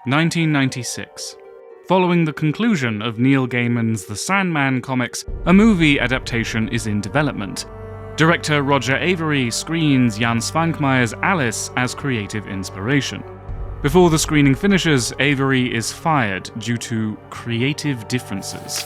1996. Following the conclusion of Neil Gaiman's The Sandman comics, a movie adaptation is in development. Director Roger Avary screens Jan Svankmayer's Alice as creative inspiration. Before the screening finishes, Avary is fired due to creative differences.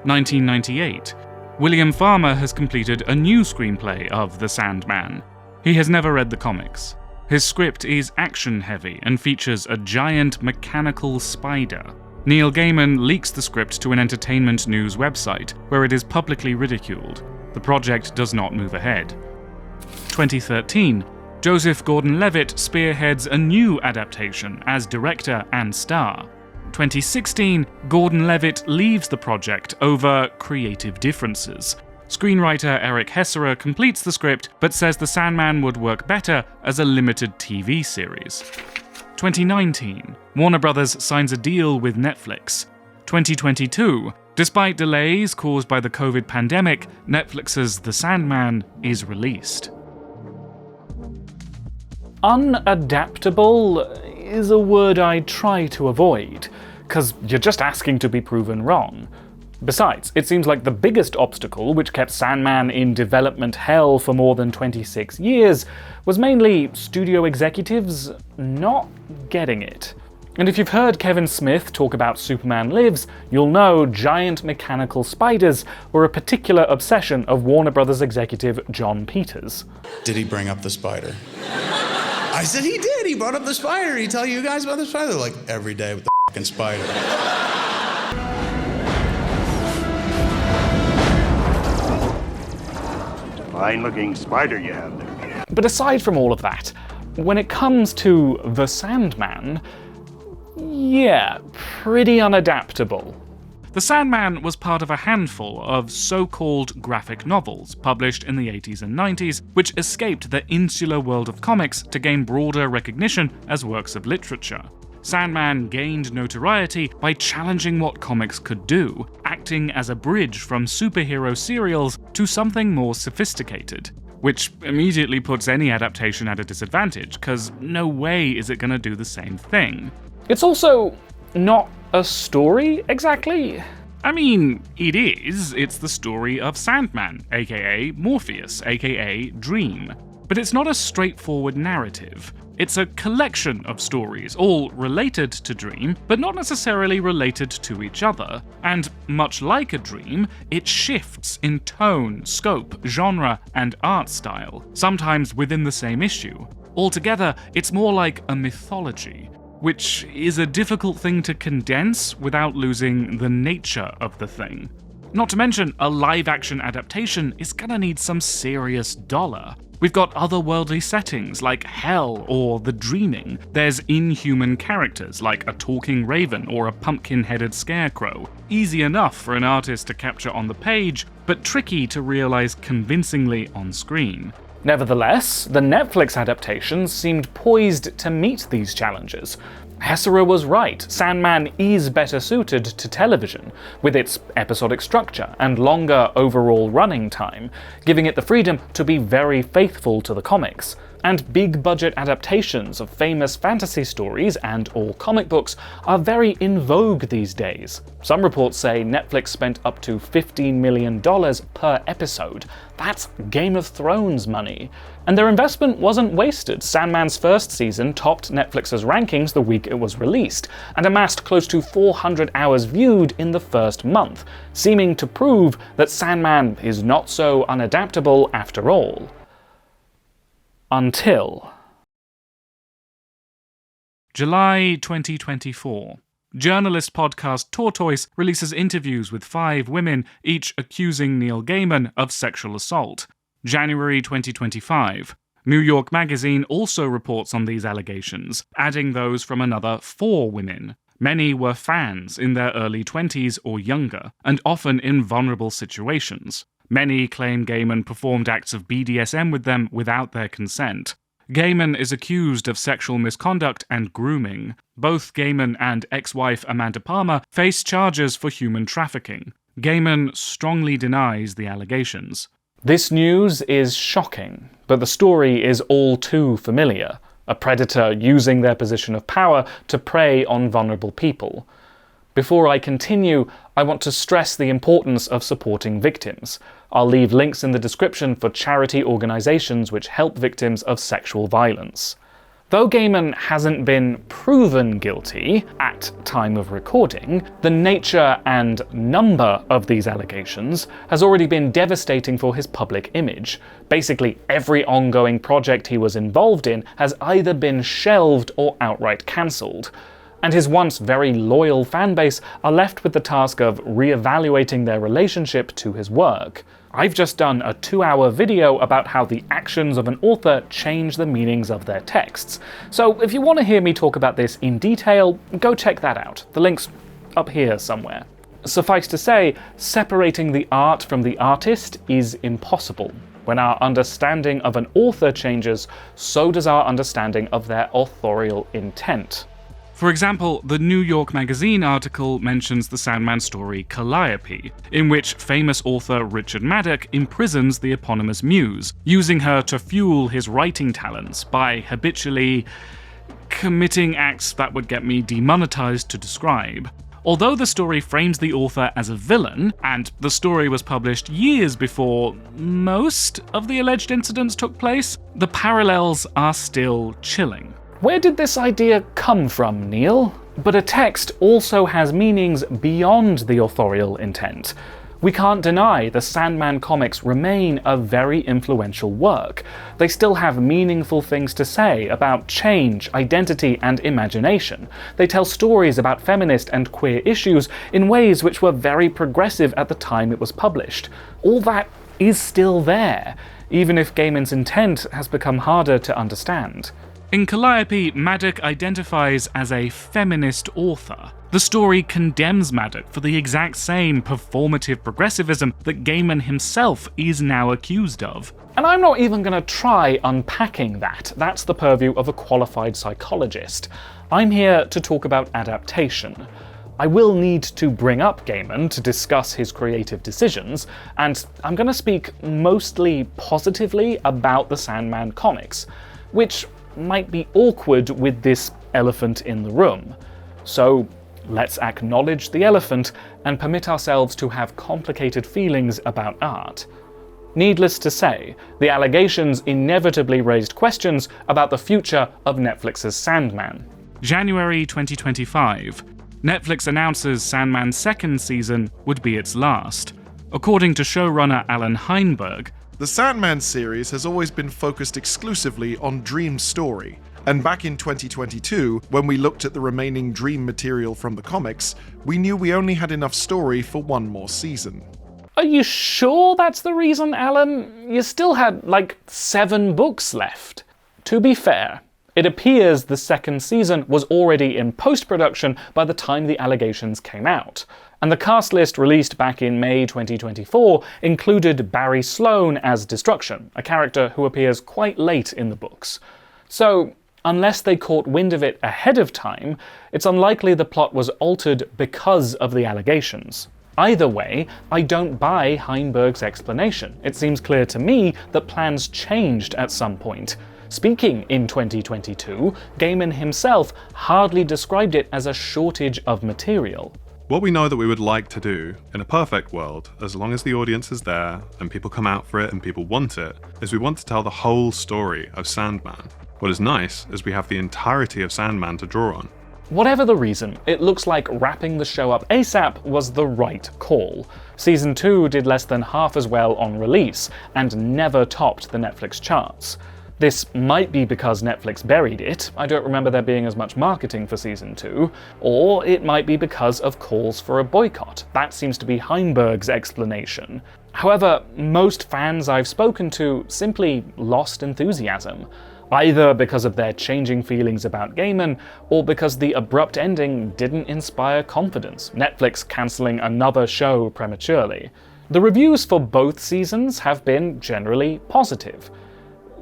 1998. William Farmer has completed a new screenplay of The Sandman. He has never read the comics. His script is action-heavy and features a giant mechanical spider. Neil Gaiman leaks the script to an entertainment news website, where it is publicly ridiculed. The project does not move ahead. 2013. Joseph Gordon-Levitt spearheads a new adaptation as director and star. 2016. Gordon-Levitt leaves the project over creative differences. Screenwriter Eric Hesserer completes the script, but says The Sandman would work better as a limited TV series. 2019. Warner Bros. Signs a deal with Netflix. 2022. Despite delays caused by the COVID pandemic, Netflix's The Sandman is released. Unadaptable is a word I try to avoid, because you're just asking to be proven wrong. Besides, it seems like the biggest obstacle which kept Sandman in development hell for more than 26 years was mainly studio executives not getting it. And if you've heard Kevin Smith talk about Superman Lives, you'll know giant mechanical spiders were a particular obsession of Warner Bros. Executive John Peters. Did he bring up the spider? I said he did. He brought up the spider. Did he tell you guys about the spider? They're like, every day with the fucking spider. Fine-looking spider you have there. But aside from all of that, when it comes to The Sandman, yeah, pretty unadaptable. The Sandman was part of a handful of so-called graphic novels published in the 80s and 90s, which escaped the insular world of comics to gain broader recognition as works of literature. Sandman gained notoriety by challenging what comics could do, acting as a bridge from superhero serials to something more sophisticated, which immediately puts any adaptation at a disadvantage, because no way is it going to do the same thing. It's also not a story, exactly. I mean, it is. It's the story of Sandman, aka Morpheus, aka Dream. But it's not a straightforward narrative. It's a collection of stories, all related to Dream, but not necessarily related to each other. And much like a dream, it shifts in tone, scope, genre, and art style, sometimes within the same issue. Altogether, it's more like a mythology, which is a difficult thing to condense without losing the nature of the thing. Not to mention, a live-action adaptation is gonna need some serious dollar. We've got otherworldly settings like hell or the dreaming. There's inhuman characters like a talking raven or a pumpkin-headed scarecrow. Easy enough for an artist to capture on the page, but tricky to realize convincingly on screen. Nevertheless, the Netflix adaptation seemed poised to meet these challenges. Hesserer was right, Sandman is better suited to television, with its episodic structure and longer overall running time, giving it the freedom to be very faithful to the comics. And big-budget adaptations of famous fantasy stories and/or comic books are very in vogue these days. Some reports say Netflix spent up to $15 million per episode. That's Game of Thrones money. And their investment wasn't wasted. Sandman's first season topped Netflix's rankings the week it was released, and amassed close to 400 hours viewed in the first month, seeming to prove that Sandman is not so unadaptable after all. Until July 2024. Journalist podcast Tortoise releases interviews with 5 women, each accusing Neil Gaiman of sexual assault. January 2025. New York Magazine also reports on these allegations, adding those from another 4 women. Many were fans in their early 20s or younger, and often in vulnerable situations. Many claim Gaiman performed acts of BDSM with them without their consent. Gaiman is accused of sexual misconduct and grooming. Both Gaiman and ex-wife Amanda Palmer face charges for human trafficking. Gaiman strongly denies the allegations. This news is shocking, but the story is all too familiar. a predator using their position of power to prey on vulnerable people. Before I continue, I want to stress the importance of supporting victims. I'll leave links in the description for charity organisations which help victims of sexual violence. Though Gaiman hasn't been proven guilty at time of recording, the nature and number of these allegations has already been devastating for his public image. Basically, every ongoing project he was involved in has either been shelved or outright cancelled. And his once very loyal fanbase are left with the task of re-evaluating their relationship to his work. I've just done a 2-hour video about how the actions of an author change the meanings of their texts. So if you want to hear me talk about this in detail, go check that out. The link's up here somewhere. Suffice to say, separating the art from the artist is impossible. When our understanding of an author changes, so does our understanding of their authorial intent. For example, the New York Magazine article mentions the Sandman story Calliope, in which famous author Richard Maddock imprisons the eponymous muse, using her to fuel his writing talents by habitually committing acts that would get me demonetized to describe. Although the story frames the author as a villain, and the story was published years before most of the alleged incidents took place, the parallels are still chilling. Where did this idea come from, Neil? But a text also has meanings beyond the authorial intent. We can't deny the Sandman comics remain a very influential work. They still have meaningful things to say about change, identity, and imagination. They tell stories about feminist and queer issues in ways which were very progressive at the time it was published. All that is still there, even if Gaiman's intent has become harder to understand. In Calliope, Maddock identifies as a feminist author. The story condemns Maddock for the exact same performative progressivism that Gaiman himself is now accused of. And I'm not even going to try unpacking that. That's the purview of a qualified psychologist. I'm here to talk about adaptation. I will need to bring up Gaiman to discuss his creative decisions, and I'm going to speak mostly positively about the Sandman comics, which might be awkward with this elephant in the room. So let's acknowledge the elephant and permit ourselves to have complicated feelings about art. Needless to say, the allegations inevitably raised questions about the future of Netflix's Sandman. January 2025. Netflix announces Sandman's second season would be its last. According to showrunner Alan Heinberg, the Sandman series has always been focused exclusively on Dream's story, and back in 2022, when we looked at the remaining Dream material from the comics, we knew we only had enough story for one more season. Are you sure that's the reason, Alan? You still had, 7 books left. To be fair, it appears the second season was already in post-production by the time the allegations came out. And the cast list released back in May 2024 included Barry Sloane as Destruction, a character who appears quite late in the books. So, unless they caught wind of it ahead of time, it's unlikely the plot was altered because of the allegations. Either way, I don't buy Heinberg's explanation. It seems clear to me that plans changed at some point. Speaking in 2022, Gaiman himself hardly described it as a shortage of material. What we know that we would like to do, in a perfect world, as long as the audience is there, and people come out for it and people want it, is we want to tell the whole story of Sandman. What is nice is we have the entirety of Sandman to draw on. Whatever the reason, it looks like wrapping the show up ASAP was the right call. Season 2 did less than half as well on release, and never topped the Netflix charts. This might be because Netflix buried it, I don't remember there being as much marketing for Season 2, or it might be because of calls for a boycott. That seems to be Heinberg's explanation. However, most fans I've spoken to simply lost enthusiasm, either because of their changing feelings about Gaiman, or because the abrupt ending didn't inspire confidence, Netflix cancelling another show prematurely. The reviews for both seasons have been generally positive,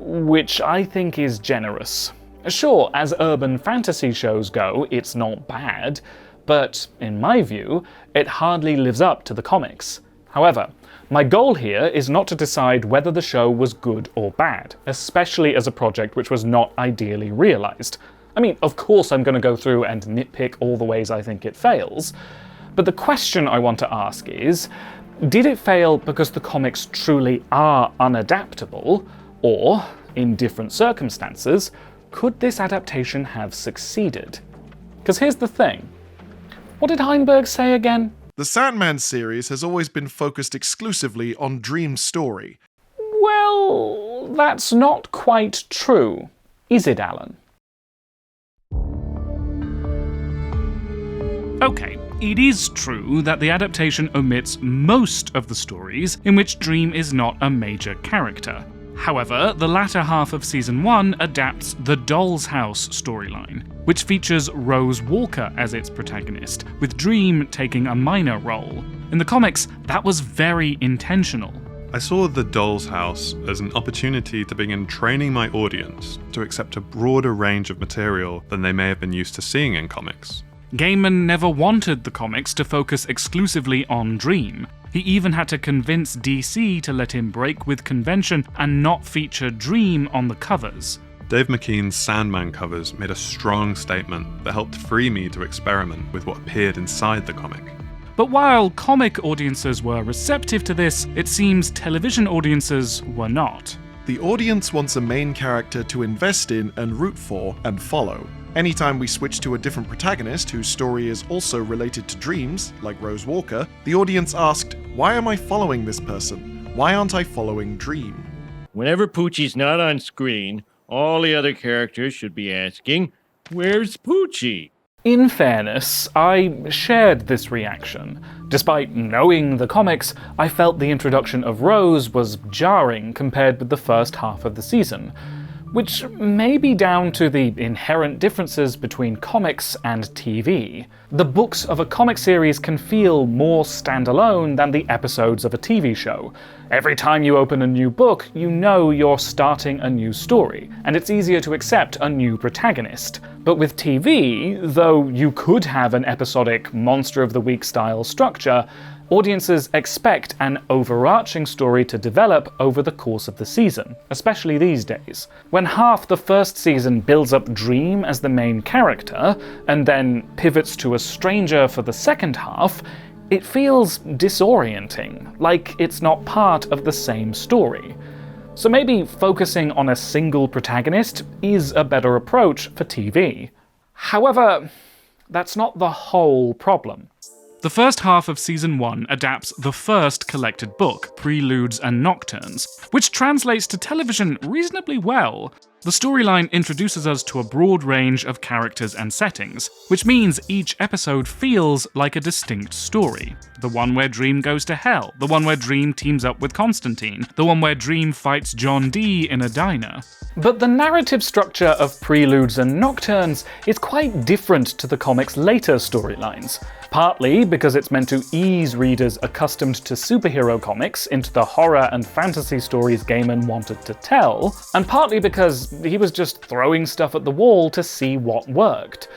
which I think is generous. Sure, as urban fantasy shows go, it's not bad, but in my view, it hardly lives up to the comics. However, my goal here is not to decide whether the show was good or bad, especially as a project which was not ideally realised. I mean, of course I'm going to go through and nitpick all the ways I think it fails, but the question I want to ask is, did it fail because the comics truly are unadaptable, or, in different circumstances, could this adaptation have succeeded? Because here's the thing. What did Heinberg say again? The Sandman series has always been focused exclusively on Dream's story. Well, that's not quite true, is it, Alan? Okay, it is true that the adaptation omits most of the stories in which Dream is not a major character. However, the latter half of Season 1 adapts the Doll's House storyline, which features Rose Walker as its protagonist, with Dream taking a minor role. In the comics, that was very intentional. I saw The Doll's House as an opportunity to begin training my audience to accept a broader range of material than they may have been used to seeing in comics. Gaiman never wanted the comics to focus exclusively on Dream. He even had to convince DC to let him break with convention and not feature Dream on the covers. Dave McKean's Sandman covers made a strong statement that helped free me to experiment with what appeared inside the comic. But while comic audiences were receptive to this, it seems television audiences were not. The audience wants a main character to invest in and root for and follow. Anytime we switch to a different protagonist whose story is also related to Dreams, like Rose Walker, the audience asked, why am I following this person? Why aren't I following Dream? Whenever Poochie's not on screen, all the other characters should be asking, where's Poochie? In fairness, I shared this reaction. Despite knowing the comics, I felt the introduction of Rose was jarring compared with the first half of the season, which may be down to the inherent differences between comics and TV. The books of a comic series can feel more standalone than the episodes of a TV show. Every time you open a new book, you know you're starting a new story, and it's easier to accept a new protagonist. But with TV, though you could have an episodic Monster of the Week style structure, audiences expect an overarching story to develop over the course of the season, especially these days. When half the first season builds up Dream as the main character, and then pivots to a stranger for the second half, it feels disorienting, like it's not part of the same story. So maybe focusing on a single protagonist is a better approach for TV. However, that's not the whole problem. The first half of Season 1 adapts the first collected book, Preludes and Nocturnes, which translates to television reasonably well. The storyline introduces us to a broad range of characters and settings, which means each episode feels like a distinct story. The one where Dream goes to hell, the one where Dream teams up with Constantine, the one where Dream fights John Dee in a diner. But the narrative structure of Preludes and Nocturnes is quite different to the comic's later storylines. Partly because it's meant to ease readers accustomed to superhero comics into the horror and fantasy stories Gaiman wanted to tell, and partly because he was just throwing stuff at the wall to see what worked.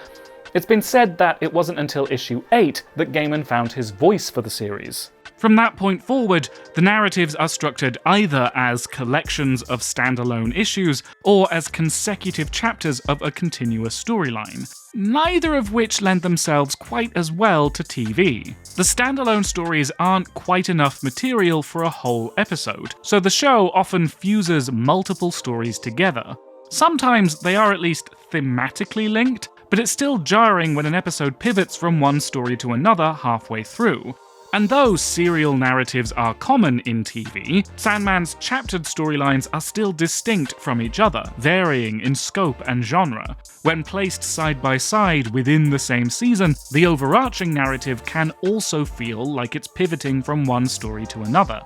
It's been said that it wasn't until issue 8 that Gaiman found his voice for the series. From that point forward, the narratives are structured either as collections of standalone issues or as consecutive chapters of a continuous storyline, neither of which lend themselves quite as well to TV. The standalone stories aren't quite enough material for a whole episode, so the show often fuses multiple stories together. Sometimes they are at least thematically linked, but it's still jarring when an episode pivots from one story to another halfway through. And though serial narratives are common in TV, Sandman's chaptered storylines are still distinct from each other, varying in scope and genre. When placed side by side within the same season, the overarching narrative can also feel like it's pivoting from one story to another.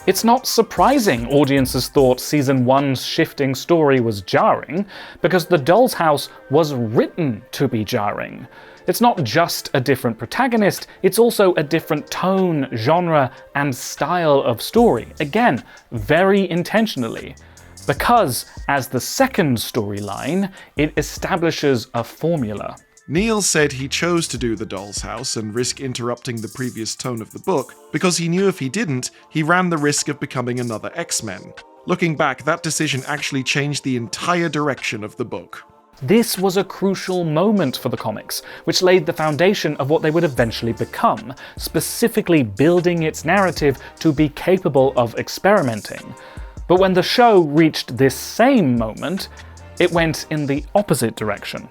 It's not surprising audiences thought Season 1's shifting story was jarring, because The Doll's House was written to be jarring. It's not just a different protagonist, it's also a different tone, genre, and style of story. Again, very intentionally. Because, as the second storyline, it establishes a formula. Neil said he chose to do The Doll's House and risk interrupting the previous tone of the book because he knew if he didn't, he ran the risk of becoming another X-Men. Looking back, that decision actually changed the entire direction of the book. This was a crucial moment for the comics, which laid the foundation of what they would eventually become, specifically building its narrative to be capable of experimenting. But when the show reached this same moment, it went in the opposite direction.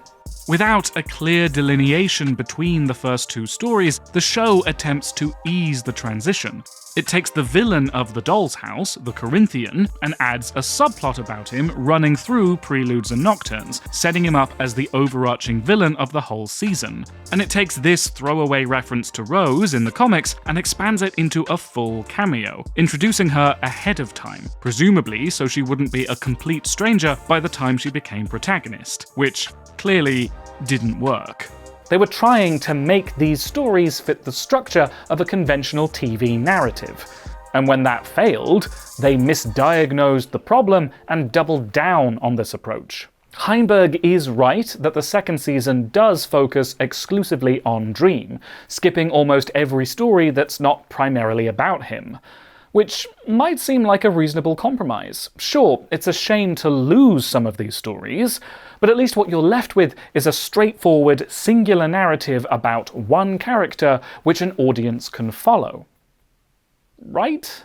Without a clear delineation between the first two stories, the show attempts to ease the transition. It takes the villain of The Doll's House, the Corinthian, and adds a subplot about him running through Preludes and Nocturnes, setting him up as the overarching villain of the whole season. And it takes this throwaway reference to Rose in the comics and expands it into a full cameo, introducing her ahead of time, presumably so she wouldn't be a complete stranger by the time she became protagonist, which clearly didn't work. They were trying to make these stories fit the structure of a conventional TV narrative. And when that failed, they misdiagnosed the problem and doubled down on this approach. Heinberg is right that the second season does focus exclusively on Dream, skipping almost every story that's not primarily about him. Which might seem like a reasonable compromise. Sure, it's a shame to lose some of these stories, but at least what you're left with is a straightforward, singular narrative about one character which an audience can follow. Right?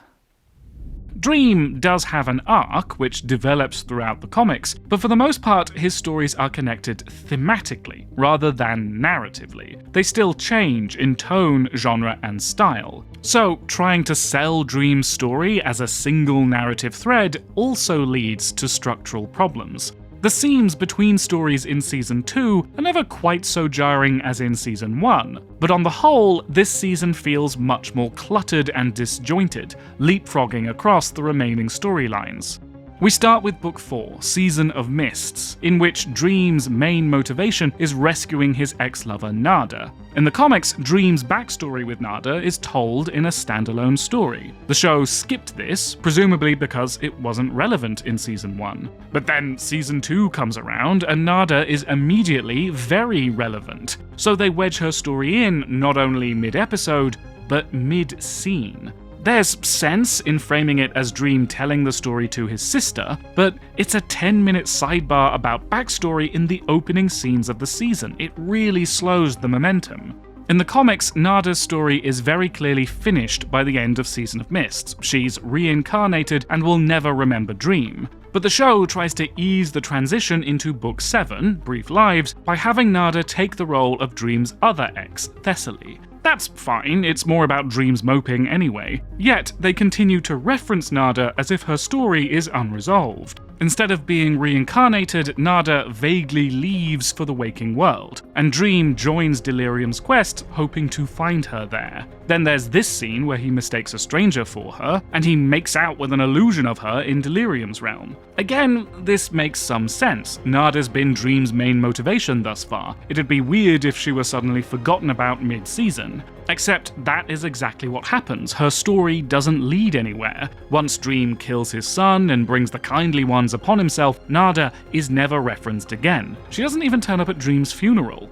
Dream does have an arc which develops throughout the comics, but for the most part his stories are connected thematically rather than narratively. They still change in tone, genre, and style. So trying to sell Dream's story as a single narrative thread also leads to structural problems. The seams between stories in Season 2 are never quite so jarring as in Season 1, but on the whole, this season feels much more cluttered and disjointed, leapfrogging across the remaining storylines. We start with Book 4, Season of Mists, in which Dream's main motivation is rescuing his ex-lover Nada. In the comics, Dream's backstory with Nada is told in a standalone story. The show skipped this, presumably because it wasn't relevant in Season 1. But then Season 2 comes around, and Nada is immediately very relevant. So they wedge her story in not only mid-episode, but mid-scene. There's sense in framing it as Dream telling the story to his sister, but it's a 10-minute sidebar about backstory in the opening scenes of the season. It really slows the momentum. In the comics, Nada's story is very clearly finished by the end of Season of Mists. She's reincarnated and will never remember Dream. But the show tries to ease the transition into Book 7, Brief Lives, by having Nada take the role of Dream's other ex, Thessaly. That's fine, it's more about Dream's moping anyway. Yet, they continue to reference Nada as if her story is unresolved. Instead of being reincarnated, Nada vaguely leaves for the waking world, and Dream joins Delirium's quest, hoping to find her there. Then there's this scene where he mistakes a stranger for her, and he makes out with an illusion of her in Delirium's realm. Again, this makes some sense. Nada's been Dream's main motivation thus far. It'd be weird if she were suddenly forgotten about mid-season. Except that is exactly what happens. Her story doesn't lead anywhere. Once Dream kills his son and brings the kindly ones upon himself, Nada is never referenced again. She doesn't even turn up at Dream's funeral.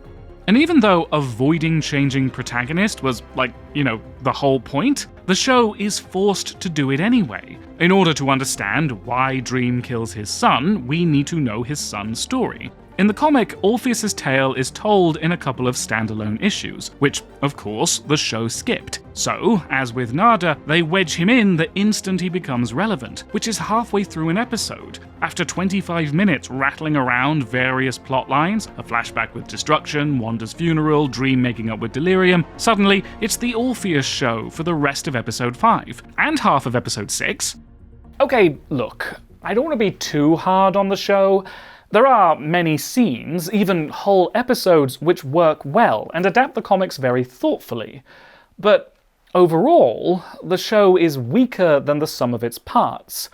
And even though avoiding changing protagonist was, the whole point, the show is forced to do it anyway. In order to understand why Dream kills his son, we need to know his son's story. In the comic, Orpheus's tale is told in a couple of standalone issues, which, of course, the show skipped. So, as with Nada, they wedge him in the instant he becomes relevant, which is halfway through an episode. After 25 minutes rattling around various plot lines, a flashback with Destruction, Wanda's funeral, Dream making up with Delirium, suddenly it's the Orpheus show for the rest of episode 5, and half of episode 6. Okay, look, I don't want to be too hard on the show. There are many scenes, even whole episodes, which work well and adapt the comics very thoughtfully. But overall, the show is weaker than the sum of its parts.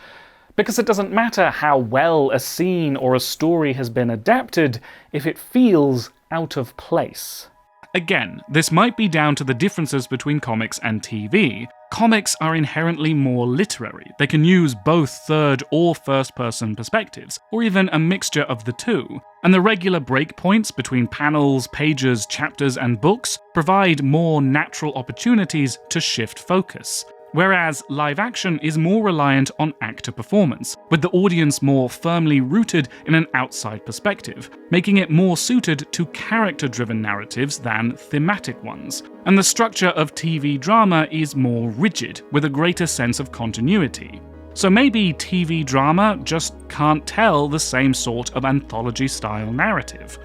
Because it doesn't matter how well a scene or a story has been adapted if it feels out of place. Again, this might be down to the differences between comics and TV, Comics are inherently more literary. They can use both third or first-person perspectives, or even a mixture of the two, and the regular breakpoints between panels, pages, chapters, and books provide more natural opportunities to shift focus. Whereas live action is more reliant on actor performance, with the audience more firmly rooted in an outside perspective, making it more suited to character-driven narratives than thematic ones. And the structure of TV drama is more rigid, with a greater sense of continuity. So maybe TV drama just can't tell the same sort of anthology-style narrative.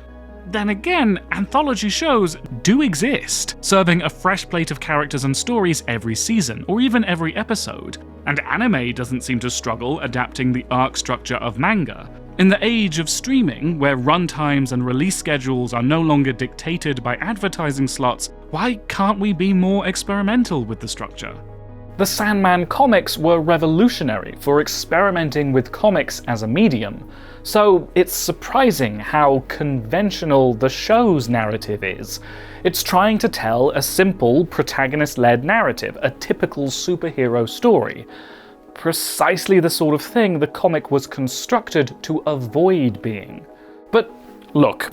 Then again, anthology shows do exist, serving a fresh plate of characters and stories every season, or even every episode. And anime doesn't seem to struggle adapting the arc structure of manga. In the age of streaming, where runtimes and release schedules are no longer dictated by advertising slots, why can't we be more experimental with the structure? The Sandman comics were revolutionary for experimenting with comics as a medium, so it's surprising how conventional the show's narrative is. It's trying to tell a simple, protagonist-led narrative, a typical superhero story. Precisely the sort of thing the comic was constructed to avoid being. But look,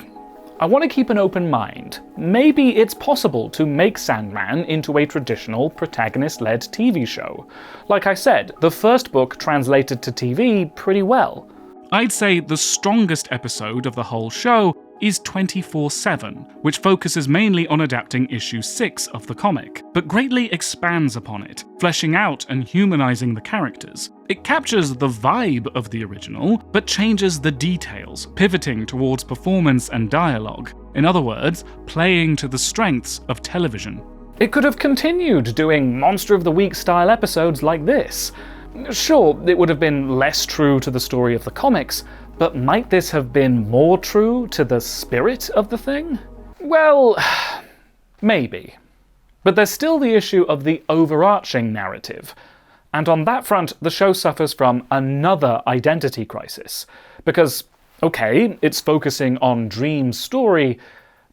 I want to keep an open mind. Maybe it's possible to make Sandman into a traditional protagonist-led TV show. Like I said, the first book translated to TV pretty well. I'd say the strongest episode of the whole show is 24/7, which focuses mainly on adapting issue 6 of the comic, but greatly expands upon it, fleshing out and humanizing the characters. It captures the vibe of the original, but changes the details, pivoting towards performance and dialogue. In other words, playing to the strengths of television. It could have continued doing Monster of the Week style episodes like this. Sure, it would have been less true to the story of the comics, but might this have been more true to the spirit of the thing? Well, maybe. But there's still the issue of the overarching narrative. And on that front, the show suffers from another identity crisis. Because, okay, it's focusing on Dream's story,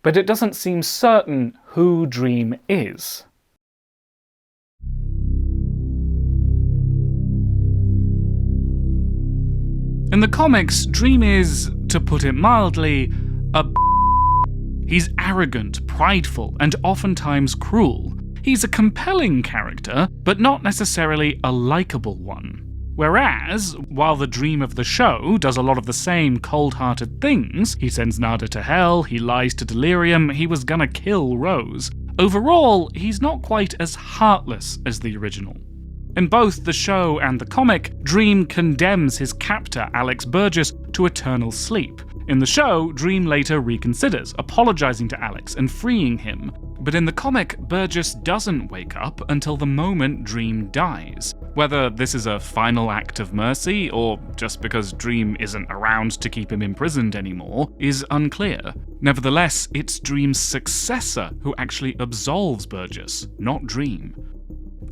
but it doesn't seem certain who Dream is. In the comics, Dream is, to put it mildly, a He's arrogant, prideful, and oftentimes cruel. He's a compelling character, but not necessarily a likable one. Whereas, while the Dream of the show does a lot of the same cold-hearted things, he sends Nada to hell, he lies to Delirium, he was gonna kill Rose, overall, he's not quite as heartless as the original. In both the show and the comic, Dream condemns his captor, Alex Burgess, to eternal sleep. In the show, Dream later reconsiders, apologizing to Alex and freeing him. But in the comic, Burgess doesn't wake up until the moment Dream dies. Whether this is a final act of mercy, or just because Dream isn't around to keep him imprisoned anymore, is unclear. Nevertheless, it's Dream's successor who actually absolves Burgess, not Dream.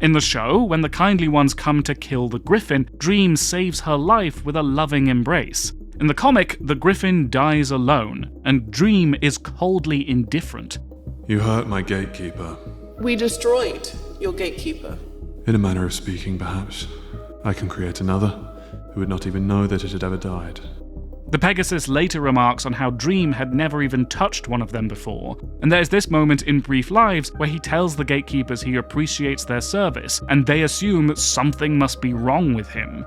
In the show, when the Kindly Ones come to kill the Griffin, Dream saves her life with a loving embrace. In the comic, the Griffin dies alone, and Dream is coldly indifferent. You hurt my gatekeeper. We destroyed your gatekeeper. In a manner of speaking, perhaps. I can create another, who would not even know that it had ever died. The Pegasus later remarks on how Dream had never even touched one of them before, and there's this moment in Brief Lives where he tells the gatekeepers he appreciates their service, and they assume something must be wrong with him.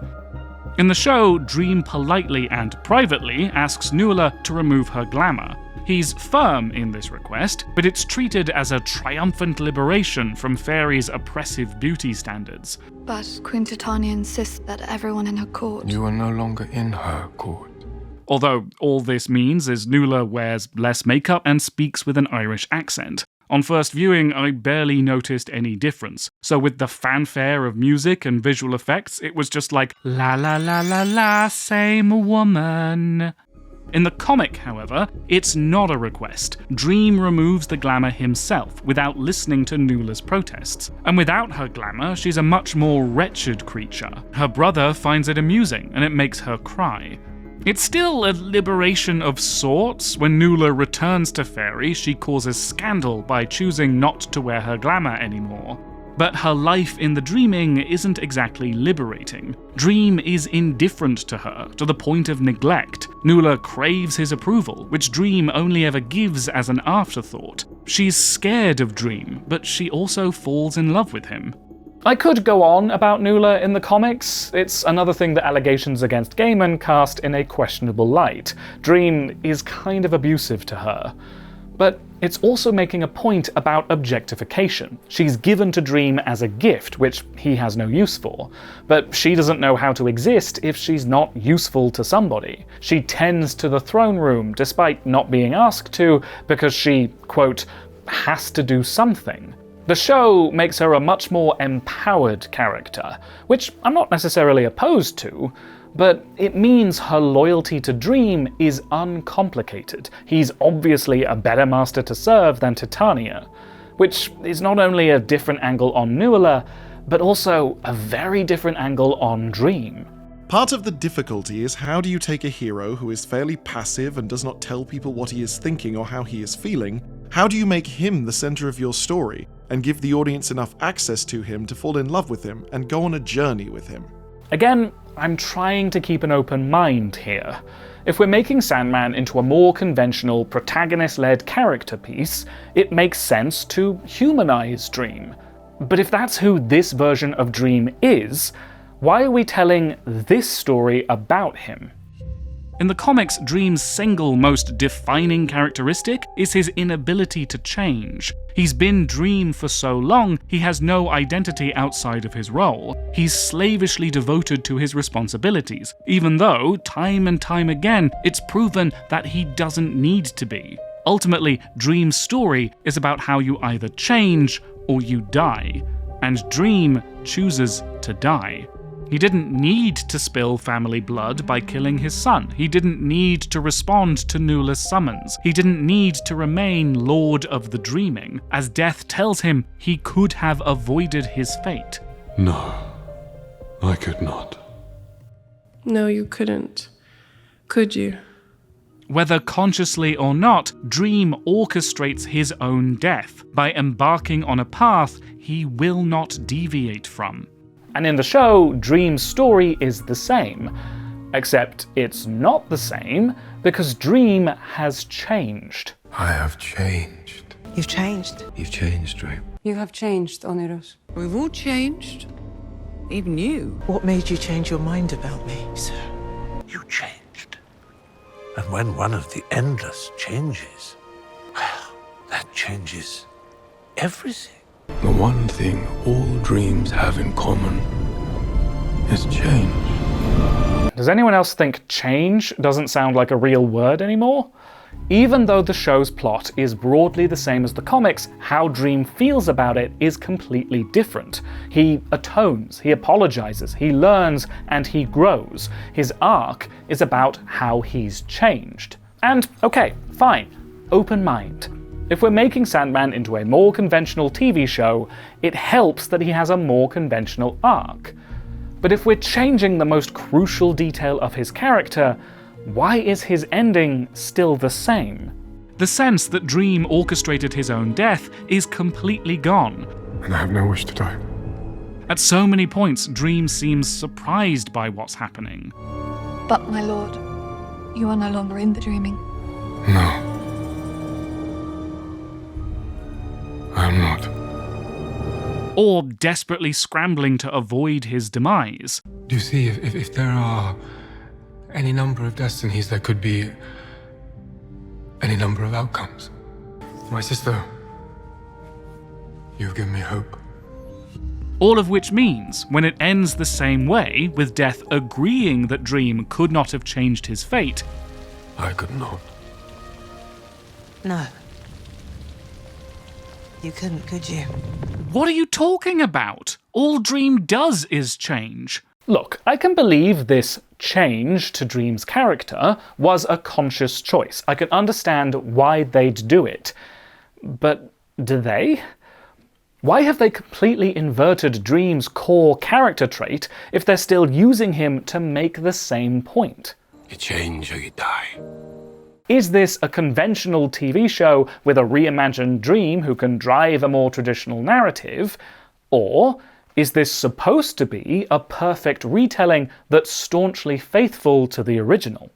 In the show, Dream politely and privately asks Nuala to remove her glamour. He's firm in this request, but it's treated as a triumphant liberation from Fairy's oppressive beauty standards. But Queen Titania insists that everyone in her court... You are no longer in her court. Although all this means is Nuala wears less makeup and speaks with an Irish accent. On first viewing, I barely noticed any difference. So with the fanfare of music and visual effects, it was just like, la la la la la, same woman. In the comic, however, it's not a request. Dream removes the glamour himself, without listening to Nuala's protests. And without her glamour, she's a much more wretched creature. Her brother finds it amusing, and it makes her cry. It's still a liberation of sorts. When Nuala returns to Fairy, she causes scandal by choosing not to wear her glamour anymore. But her life in the dreaming isn't exactly liberating. Dream is indifferent to her, to the point of neglect. Nuala craves his approval, which Dream only ever gives as an afterthought. She's scared of Dream, but she also falls in love with him. I could go on about Nuala in the comics. It's another thing that allegations against Gaiman cast in a questionable light. Dream is kind of abusive to her. But it's also making a point about objectification. She's given to Dream as a gift, which he has no use for. But she doesn't know how to exist if she's not useful to somebody. She tends to the throne room, despite not being asked to, because she, quote, has to do something. The show makes her a much more empowered character, which I'm not necessarily opposed to, but it means her loyalty to Dream is uncomplicated. He's obviously a better master to serve than Titania, which is not only a different angle on Nuala, but also a very different angle on Dream. Part of the difficulty is how do you take a hero who is fairly passive and does not tell people what he is thinking or how he is feeling? How do you make him the center of your story and give the audience enough access to him to fall in love with him and go on a journey with him? Again, I'm trying to keep an open mind here. If we're making Sandman into a more conventional, protagonist-led character piece, it makes sense to humanize Dream. But if that's who this version of Dream is, why are we telling this story about him? In the comics, Dream's single most defining characteristic is his inability to change. He's been Dream for so long, he has no identity outside of his role. He's slavishly devoted to his responsibilities, even though, time and time again, it's proven that he doesn't need to be. Ultimately, Dream's story is about how you either change or you die, and Dream chooses to die. He didn't need to spill family blood by killing his son. He didn't need to respond to Nuala's summons. He didn't need to remain Lord of the Dreaming, as death tells him he could have avoided his fate. No, I could not. No, you couldn't. Could you? Whether consciously or not, Dream orchestrates his own death by embarking on a path he will not deviate from. And in the show, Dream's story is the same. Except it's not the same because Dream has changed. I have changed. You've changed. You've changed, Dream. You have changed, Oneros. We've all changed. Even you. What made you change your mind about me, sir? You changed. And when one of the endless changes, well, that changes everything. The one thing all dreams have in common is change. Does anyone else think change doesn't sound like a real word anymore? Even though the show's plot is broadly the same as the comics, how Dream feels about it is completely different. He atones, he apologizes, he learns, and he grows. His arc is about how he's changed. And okay, fine, open mind. If we're making Sandman into a more conventional TV show, it helps that he has a more conventional arc. But if we're changing the most crucial detail of his character, why is his ending still the same? The sense that Dream orchestrated his own death is completely gone. And I have no wish to die. At so many points, Dream seems surprised by what's happening. But, my lord, you are no longer in the dreaming. No. I'm not. Or desperately scrambling to avoid his demise. Do you see, if there are any number of destinies, there could be any number of outcomes. My sister, you've given me hope. All of which means, when it ends the same way, with Death agreeing that Dream could not have changed his fate, I could not. No. You couldn't, could you? What are you talking about? All Dream does is change. Look, I can believe this change to Dream's character was a conscious choice. I can understand why they'd do it. But do they? Why have they completely inverted Dream's core character trait if they're still using him to make the same point? You change or you die. Is this a conventional TV show with a reimagined Dream who can drive a more traditional narrative? Or is this supposed to be a perfect retelling that's staunchly faithful to the original?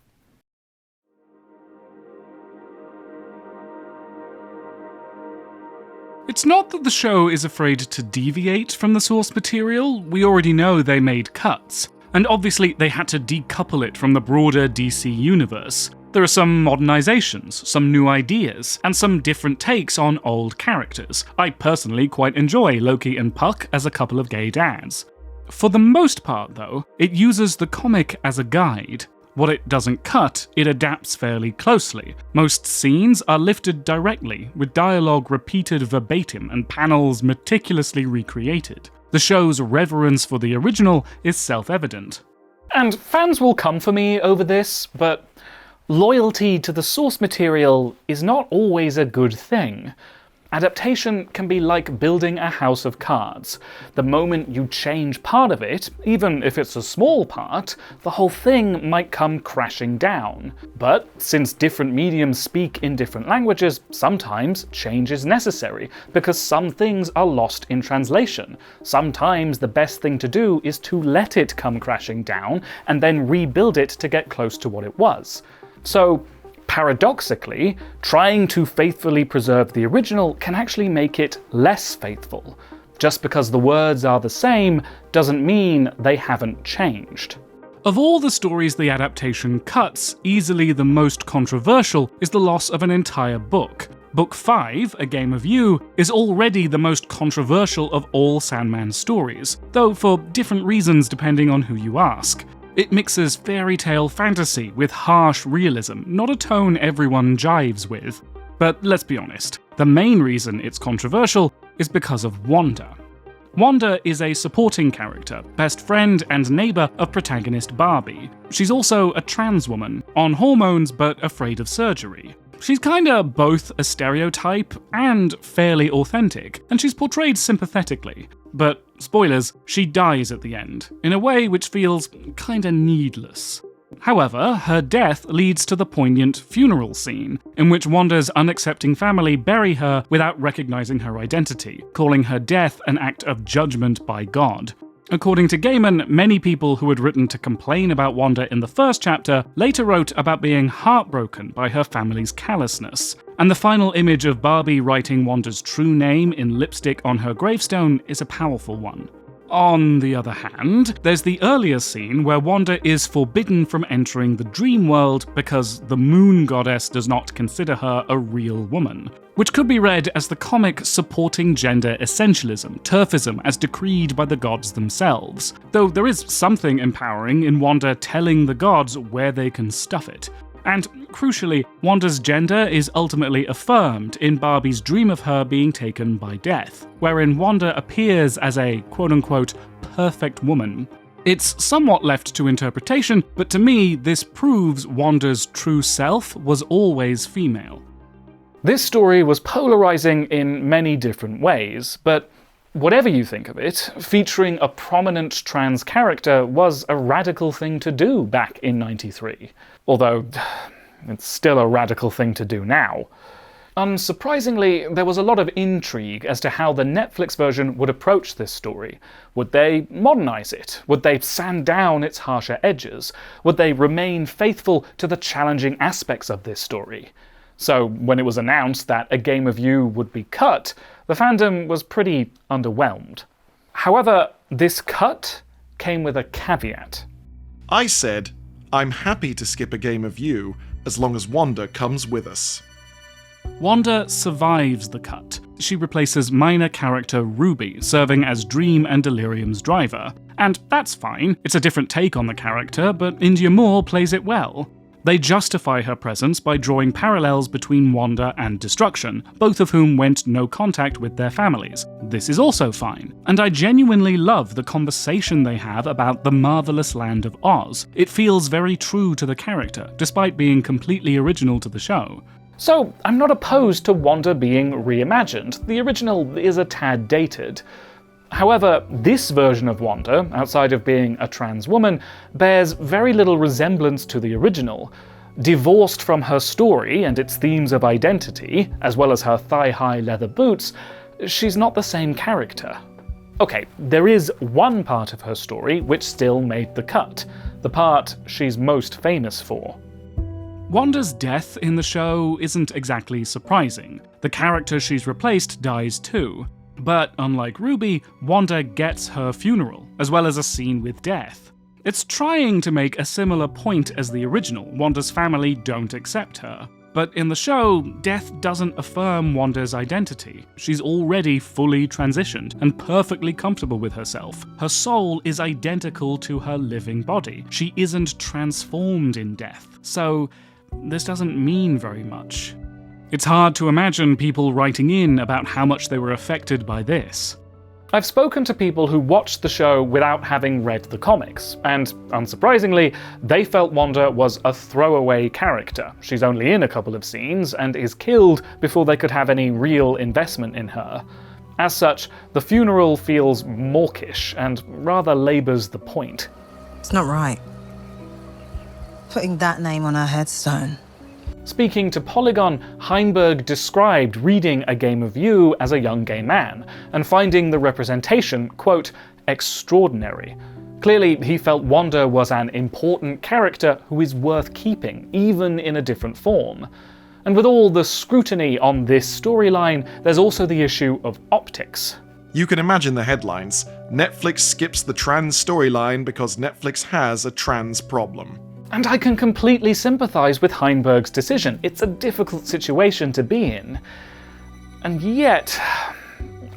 It's not that the show is afraid to deviate from the source material, we already know they made cuts, and obviously they had to decouple it from the broader DC universe. There are some modernizations, some new ideas, and some different takes on old characters. I personally quite enjoy Loki and Puck as a couple of gay dads. For the most part, though, it uses the comic as a guide. What it doesn't cut, it adapts fairly closely. Most scenes are lifted directly, with dialogue repeated verbatim and panels meticulously recreated. The show's reverence for the original is self-evident. And fans will come for me over this, but loyalty to the source material is not always a good thing. Adaptation can be like building a house of cards. The moment you change part of it, even if it's a small part, the whole thing might come crashing down. But since different mediums speak in different languages, sometimes change is necessary, because some things are lost in translation. Sometimes the best thing to do is to let it come crashing down, and then rebuild it to get close to what it was. So, paradoxically, trying to faithfully preserve the original can actually make it less faithful. Just because the words are the same doesn't mean they haven't changed. Of all the stories the adaptation cuts, easily the most controversial is the loss of an entire book. Book 5, A Game of You, is already the most controversial of all Sandman stories, though for different reasons depending on who you ask. It mixes fairy tale fantasy with harsh realism, not a tone everyone jives with. But let's be honest, the main reason it's controversial is because of Wanda. Wanda is a supporting character, best friend and neighbour of protagonist Barbie. She's also a trans woman, on hormones but afraid of surgery. She's kinda both a stereotype and fairly authentic, and she's portrayed sympathetically. But, spoilers, she dies at the end, in a way which feels kinda needless. However, her death leads to the poignant funeral scene, in which Wanda's unaccepting family bury her without recognizing her identity, calling her death an act of judgment by God. According to Gaiman, many people who had written to complain about Wanda in the first chapter later wrote about being heartbroken by her family's callousness. And the final image of Barbie writing Wanda's true name in lipstick on her gravestone is a powerful one. On the other hand, there's the earlier scene where Wanda is forbidden from entering the dream world because the moon goddess does not consider her a real woman, which could be read as the comic supporting gender essentialism, turfism as decreed by the gods themselves, though there is something empowering in Wanda telling the gods where they can stuff it. And, crucially, Wanda's gender is ultimately affirmed in Barbie's dream of her being taken by death, wherein Wanda appears as a quote-unquote perfect woman. It's somewhat left to interpretation, but to me, this proves Wanda's true self was always female. This story was polarizing in many different ways, but whatever you think of it, featuring a prominent trans character was a radical thing to do back in '93. Although, it's still a radical thing to do now. Unsurprisingly, there was a lot of intrigue as to how the Netflix version would approach this story. Would they modernize it? Would they sand down its harsher edges? Would they remain faithful to the challenging aspects of this story? So, when it was announced that A Game of You would be cut, the fandom was pretty underwhelmed. However, this cut came with a caveat. I said, I'm happy to skip A Game of You as long as Wanda comes with us. Wanda survives the cut. She replaces minor character Ruby, serving as Dream and Delirium's driver. And that's fine, it's a different take on the character, but India Moore plays it well. They justify her presence by drawing parallels between Wanda and Destruction, both of whom went no contact with their families. This is also fine, and I genuinely love the conversation they have about the marvelous land of Oz. It feels very true to the character, despite being completely original to the show. So, I'm not opposed to Wanda being reimagined. The original is a tad dated. However, this version of Wanda, outside of being a trans woman, bears very little resemblance to the original. Divorced from her story and its themes of identity, as well as her thigh-high leather boots, she's not the same character. Okay, there is one part of her story which still made the cut, the part she's most famous for. Wanda's death in the show isn't exactly surprising. The character she's replaced dies too. But unlike Ruby, Wanda gets her funeral, as well as a scene with death. It's trying to make a similar point as the original. Wanda's family don't accept her. But in the show, death doesn't affirm Wanda's identity. She's already fully transitioned and perfectly comfortable with herself. Her soul is identical to her living body. She isn't transformed in death. So, this doesn't mean very much. It's hard to imagine people writing in about how much they were affected by this. I've spoken to people who watched the show without having read the comics, and unsurprisingly, they felt Wanda was a throwaway character. She's only in a couple of scenes and is killed before they could have any real investment in her. As such, the funeral feels mawkish and rather labours the point. It's not right. Putting that name on her headstone. Speaking to Polygon, Heinberg described reading A Game of You as a young gay man, and finding the representation, quote, extraordinary. Clearly, he felt Wanda was an important character who is worth keeping, even in a different form. And with all the scrutiny on this storyline, there's also the issue of optics. You can imagine the headlines. Netflix skips the trans storyline because Netflix has a trans problem. And I can completely sympathise with Heinberg's decision. It's a difficult situation to be in. And yet,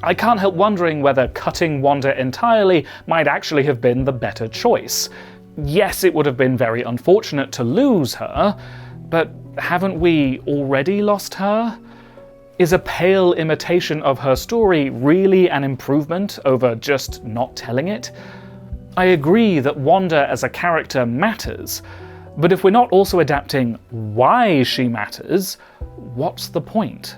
I can't help wondering whether cutting Wanda entirely might actually have been the better choice. Yes, it would have been very unfortunate to lose her, but haven't we already lost her? Is a pale imitation of her story really an improvement over just not telling it? I agree that Wanda as a character matters, but if we're not also adapting why she matters, what's the point?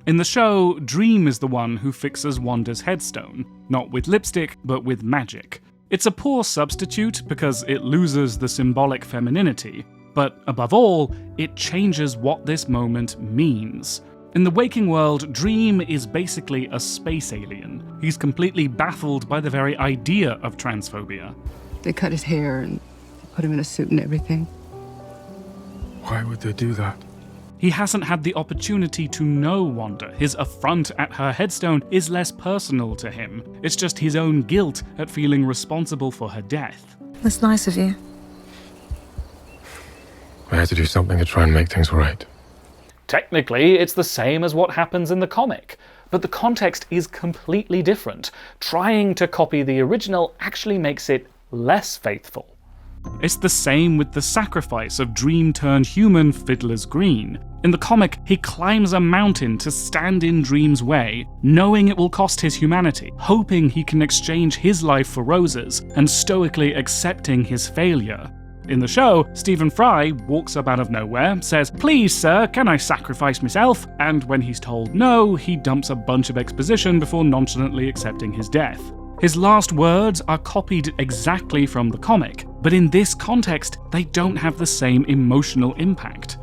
In the show, Dream is the one who fixes Wanda's headstone, not with lipstick, but with magic. It's a poor substitute because it loses the symbolic femininity, but above all, it changes what this moment means. In the waking world, Dream is basically a space alien. He's completely baffled by the very idea of transphobia. They cut his hair and put him in a suit and everything. Why would they do that? He hasn't had the opportunity to know Wanda. His affront at her headstone is less personal to him. It's just his own guilt at feeling responsible for her death. That's nice of you. I had to do something to try and make things right. Technically, it's the same as what happens in the comic, but the context is completely different. Trying to copy the original actually makes it less faithful. It's the same with the sacrifice of Dream-turned-human Fiddler's Green. In the comic, he climbs a mountain to stand in Dream's way, knowing it will cost his humanity, hoping he can exchange his life for Rose's, and stoically accepting his failure. In the show, Stephen Fry walks up out of nowhere, says, "Please, sir, can I sacrifice myself?" And when he's told no, he dumps a bunch of exposition before nonchalantly accepting his death. His last words are copied exactly from the comic, but in this context, they don't have the same emotional impact.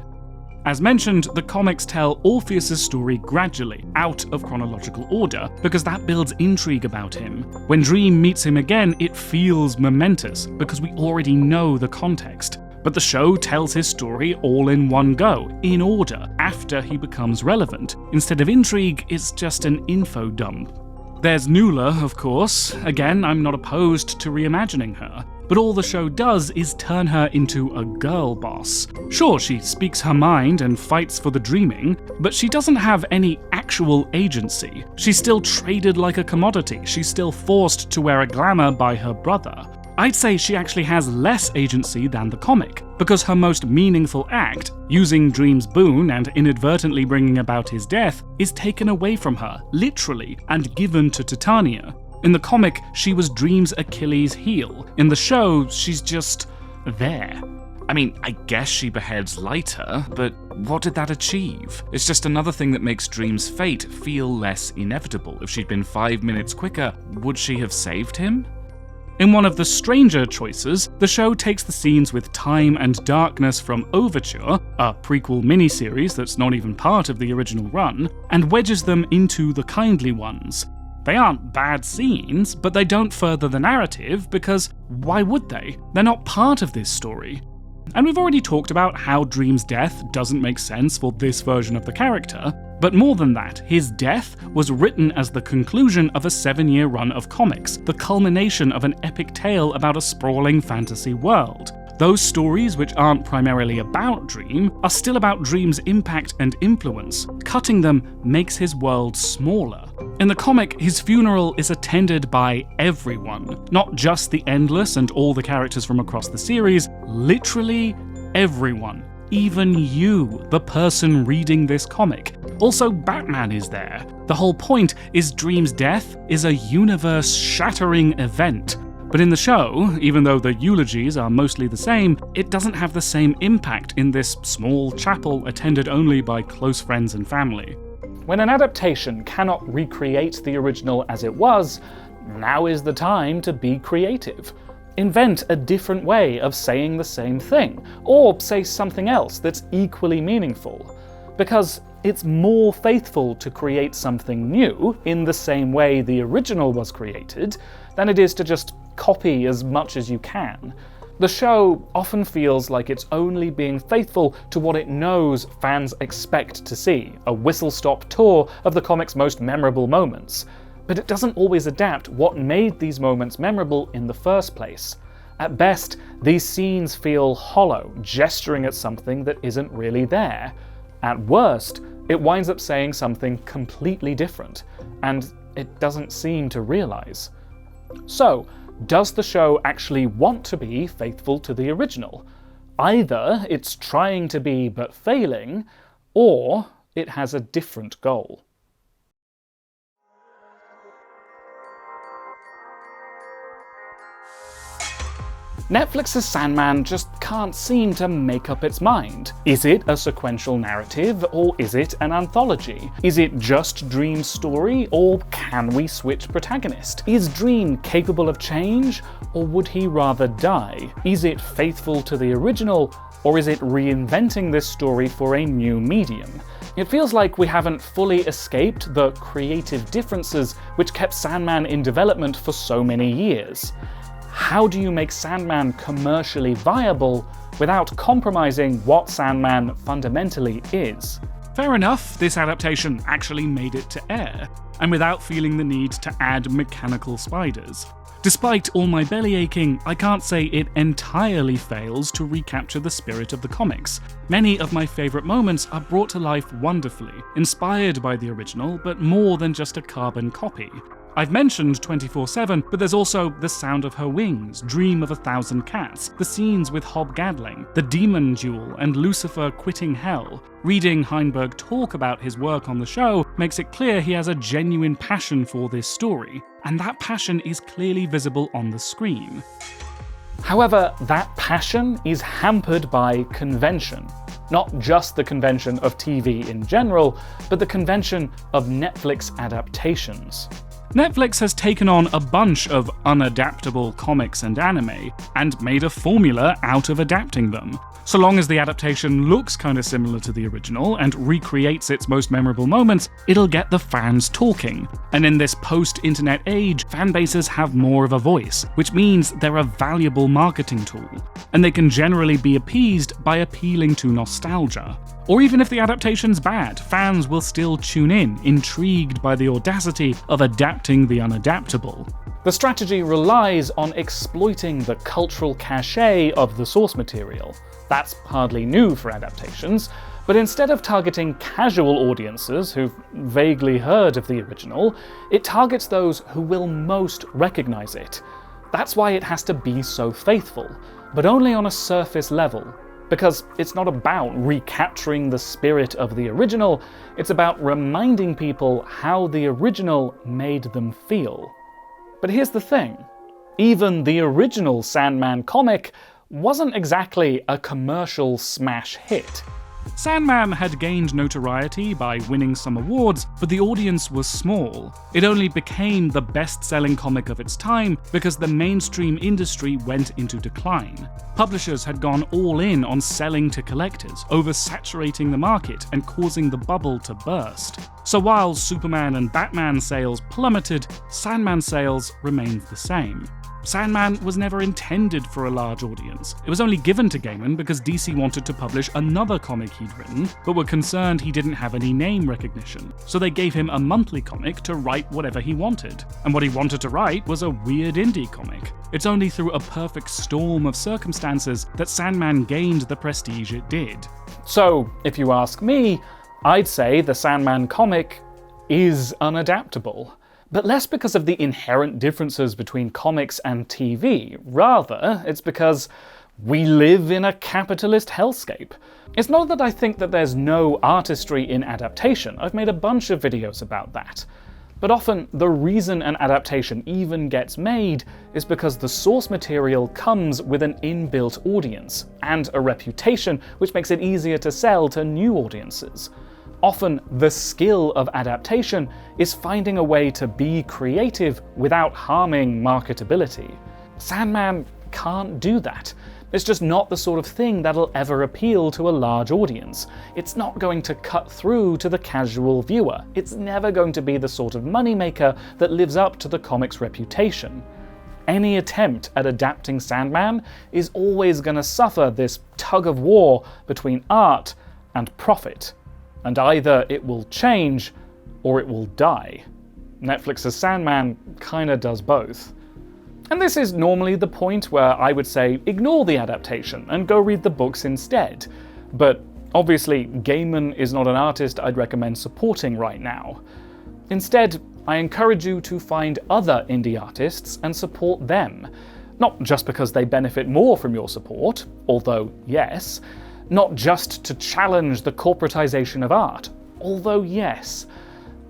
As mentioned, the comics tell Orpheus' story gradually, out of chronological order, because that builds intrigue about him. When Dream meets him again, it feels momentous, because we already know the context. But the show tells his story all in one go, in order, after he becomes relevant. Instead of intrigue, it's just an info dump. There's Nuala, of course. Again, I'm not opposed to reimagining her. But all the show does is turn her into a girl boss. Sure, she speaks her mind and fights for the dreaming, but she doesn't have any actual agency. She's still traded like a commodity. She's still forced to wear a glamour by her brother. I'd say she actually has less agency than the comic, because her most meaningful act, using Dream's boon and inadvertently bringing about his death, is taken away from her, literally, and given to Titania. In the comic, she was Dream's Achilles' heel. In the show, she's just there. I mean, I guess she beheads Leiter, but what did that achieve? It's just another thing that makes Dream's fate feel less inevitable. If she'd been 5 minutes quicker, would she have saved him? In one of the stranger choices, the show takes the scenes with time and darkness from Overture, a prequel miniseries that's not even part of the original run, and wedges them into the kindly ones. They aren't bad scenes, but they don't further the narrative because why would they? They're not part of this story. And we've already talked about how Dream's death doesn't make sense for this version of the character, but more than that, his death was written as the conclusion of a 7-year run of comics, the culmination of an epic tale about a sprawling fantasy world. Those stories, which aren't primarily about Dream, are still about Dream's impact and influence. Cutting them makes his world smaller. In the comic, his funeral is attended by everyone, not just the Endless and all the characters from across the series, literally everyone. Even you, the person reading this comic. Also, Batman is there. The whole point is Dream's death is a universe-shattering event. But in the show, even though the eulogies are mostly the same, it doesn't have the same impact in this small chapel attended only by close friends and family. When an adaptation cannot recreate the original as it was, now is the time to be creative. Invent a different way of saying the same thing, or say something else that's equally meaningful. Because it's more faithful to create something new in the same way the original was created than it is to just copy as much as you can. The show often feels like it's only being faithful to what it knows fans expect to see, a whistle-stop tour of the comic's most memorable moments. But it doesn't always adapt what made these moments memorable in the first place. At best, these scenes feel hollow, gesturing at something that isn't really there. At worst, it winds up saying something completely different, and it doesn't seem to realize. So, does the show actually want to be faithful to the original? Either it's trying to be but failing, or it has a different goal. Netflix's Sandman just can't seem to make up its mind. Is it a sequential narrative, or is it an anthology? Is it just Dream's story, or can we switch protagonist? Is Dream capable of change, or would he rather die? Is it faithful to the original, or is it reinventing this story for a new medium? It feels like we haven't fully escaped the creative differences which kept Sandman in development for so many years. How do you make Sandman commercially viable without compromising what Sandman fundamentally is? Fair enough, this adaptation actually made it to air, and without feeling the need to add mechanical spiders. Despite all my bellyaching, I can't say it entirely fails to recapture the spirit of the comics. Many of my favourite moments are brought to life wonderfully, inspired by the original, but more than just a carbon copy. I've mentioned 24/7, but there's also The Sound of Her Wings, Dream of a Thousand Cats, the scenes with Hob Gadling, the demon duel, and Lucifer quitting hell. Reading Heinberg talk about his work on the show makes it clear he has a genuine passion for this story, and that passion is clearly visible on the screen. However, that passion is hampered by convention. Not just the convention of TV in general, but the convention of Netflix adaptations. Netflix has taken on a bunch of unadaptable comics and anime, and made a formula out of adapting them. So long as the adaptation looks kinda similar to the original and recreates its most memorable moments, it'll get the fans talking. And in this post-internet age, fanbases have more of a voice, which means they're a valuable marketing tool, and they can generally be appeased by appealing to nostalgia. Or even if the adaptation's bad, fans will still tune in, intrigued by the audacity of adapting the unadaptable. The strategy relies on exploiting the cultural cachet of the source material. That's hardly new for adaptations, but instead of targeting casual audiences who've vaguely heard of the original, it targets those who will most recognize it. That's why it has to be so faithful, but only on a surface level. Because it's not about recapturing the spirit of the original, it's about reminding people how the original made them feel. But here's the thing, even the original Sandman comic wasn't exactly a commercial smash hit. Sandman had gained notoriety by winning some awards, but the audience was small. It only became the best-selling comic of its time because the mainstream industry went into decline. Publishers had gone all in on selling to collectors, oversaturating the market and causing the bubble to burst. So while Superman and Batman sales plummeted, Sandman sales remained the same. Sandman was never intended for a large audience. It was only given to Gaiman because DC wanted to publish another comic he'd written, but were concerned he didn't have any name recognition. So they gave him a monthly comic to write whatever he wanted. And what he wanted to write was a weird indie comic. It's only through a perfect storm of circumstances that Sandman gained the prestige it did. So, if you ask me, I'd say the Sandman comic is unadaptable. But less because of the inherent differences between comics and TV, rather, it's because we live in a capitalist hellscape. It's not that I think that there's no artistry in adaptation, I've made a bunch of videos about that. But often, the reason an adaptation even gets made is because the source material comes with an inbuilt audience, and a reputation which makes it easier to sell to new audiences. Often, the skill of adaptation is finding a way to be creative without harming marketability. Sandman can't do that. It's just not the sort of thing that'll ever appeal to a large audience. It's not going to cut through to the casual viewer. It's never going to be the sort of moneymaker that lives up to the comic's reputation. Any attempt at adapting Sandman is always going to suffer this tug of war between art and profit. And either it will change, or it will die. Netflix's Sandman kinda does both. And this is normally the point where I would say ignore the adaptation and go read the books instead. But obviously, Gaiman is not an artist I'd recommend supporting right now. Instead, I encourage you to find other indie artists and support them. Not just because they benefit more from your support, although yes. Not just to challenge the corporatization of art, although yes.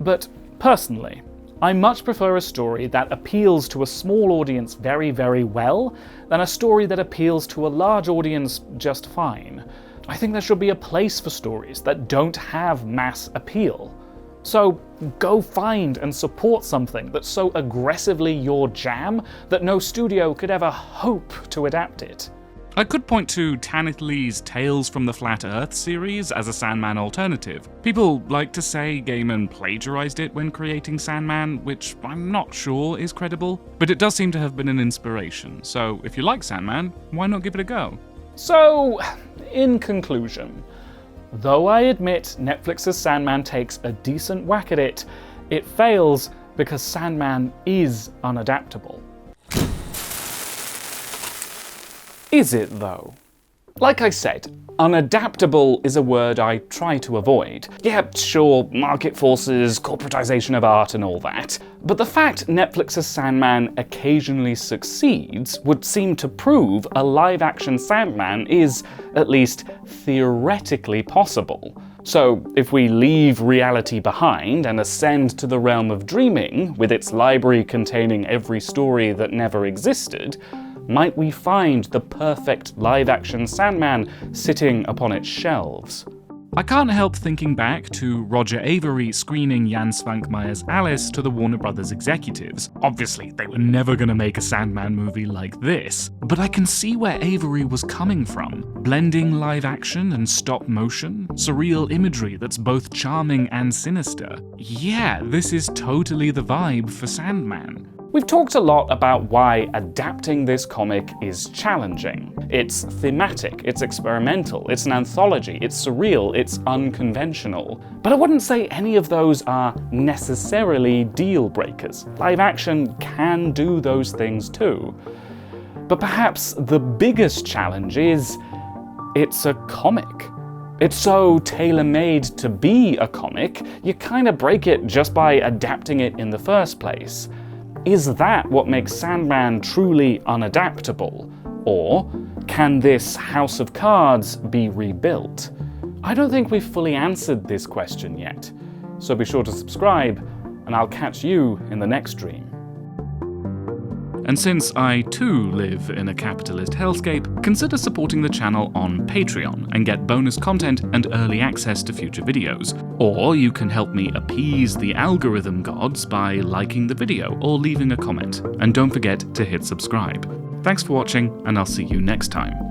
But personally, I much prefer a story that appeals to a small audience very, very well than a story that appeals to a large audience just fine. I think there should be a place for stories that don't have mass appeal. So go find and support something that's so aggressively your jam that no studio could ever hope to adapt it. I could point to Tanith Lee's Tales from the Flat Earth series as a Sandman alternative. People like to say Gaiman plagiarized it when creating Sandman, which I'm not sure is credible, but it does seem to have been an inspiration, so if you like Sandman, why not give it a go? So, in conclusion, though I admit Netflix's Sandman takes a decent whack at it, it fails because Sandman is unadaptable. Is it, though? Like I said, unadaptable is a word I try to avoid. Yeah, sure, market forces, corporatization of art and all that. But the fact Netflix's Sandman occasionally succeeds would seem to prove a live-action Sandman is, at least theoretically, possible. So, if we leave reality behind and ascend to the realm of dreaming, with its library containing every story that never existed, might we find the perfect live-action Sandman sitting upon its shelves? I can't help thinking back to Roger Avary screening Jan Svankmeyer's Alice to the Warner Brothers executives. Obviously, they were never gonna make a Sandman movie like this, but I can see where Avary was coming from. Blending live action and stop motion, surreal imagery that's both charming and sinister. Yeah, this is totally the vibe for Sandman. We've talked a lot about why adapting this comic is challenging. It's thematic, it's experimental, it's an anthology, it's surreal, it's unconventional. But I wouldn't say any of those are necessarily deal breakers. Live action can do those things too. But perhaps the biggest challenge is it's a comic. It's so tailor-made to be a comic, you kind of break it just by adapting it in the first place. Is that what makes Sandman truly unadaptable? Or can this house of cards be rebuilt? I don't think we've fully answered this question yet, so be sure to subscribe, and I'll catch you in the next dream. And since I too live in a capitalist hellscape, consider supporting the channel on Patreon and get bonus content and early access to future videos. Or you can help me appease the algorithm gods by liking the video or leaving a comment. And don't forget to hit subscribe. Thanks for watching, and I'll see you next time.